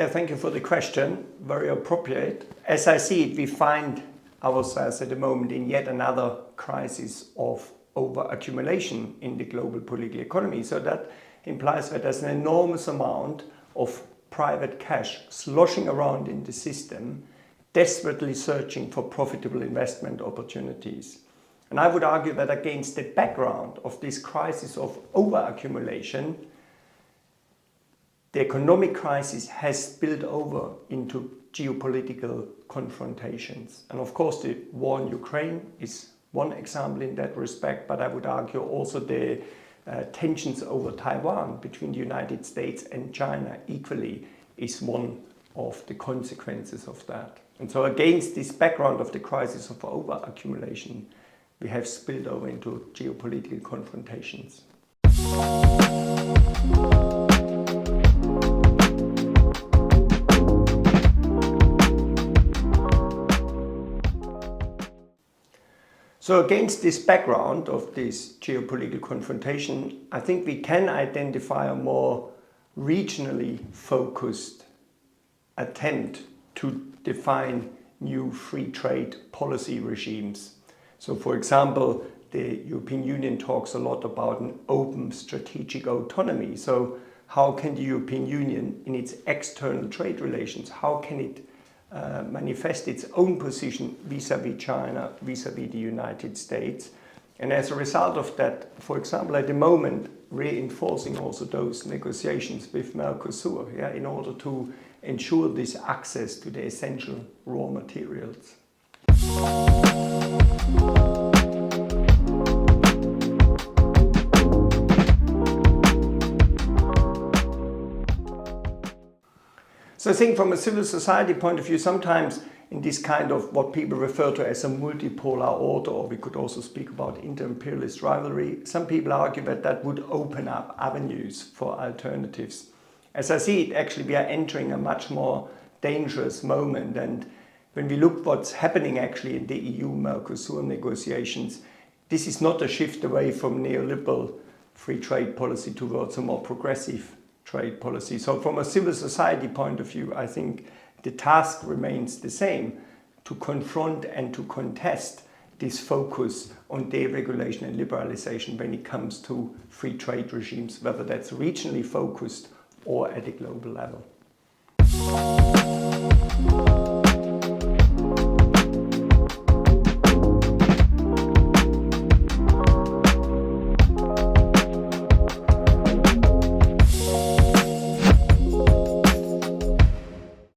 Yeah, thank you for the question. Very appropriate. As I see it, we find ourselves at the moment in yet another crisis of over-accumulation in the global political economy. So that implies that there's an enormous amount of private cash sloshing around in the system, desperately searching for profitable investment opportunities. And I would argue that against the background of this crisis of over-accumulation, the economic crisis has spilled over into geopolitical confrontations. And of course, the war in Ukraine is one example in that respect, but I would argue also the tensions over Taiwan between the United States and China equally is one of the consequences of that. And so against this background of the crisis of over-accumulation, we have spilled over into geopolitical confrontations. So against this background of this geopolitical confrontation, I think we can identify a more regionally focused attempt to define new free trade policy regimes. So for example, the European Union talks a lot about an open strategic autonomy. So how can the European Union in its external trade relations, how can it manifest its own position vis-à-vis China, vis-à-vis the United States. And as a result of that, for example, at the moment, reinforcing also those negotiations with Mercosur, in order to ensure this access to the essential raw materials. So I think from a civil society point of view, sometimes in this kind of what people refer to as a multipolar order, or we could also speak about inter-imperialist rivalry, some people argue that that would open up avenues for alternatives. As I see it, actually we are entering a much more dangerous moment, and when we look what's happening actually in the EU-Mercosur negotiations, this is not a shift away from neoliberal free trade policy towards a more progressive trade policy. So from a civil society point of view, I think the task remains the same, to confront and to contest this focus on deregulation and liberalization when it comes to free trade regimes, whether that's regionally focused or at a global level.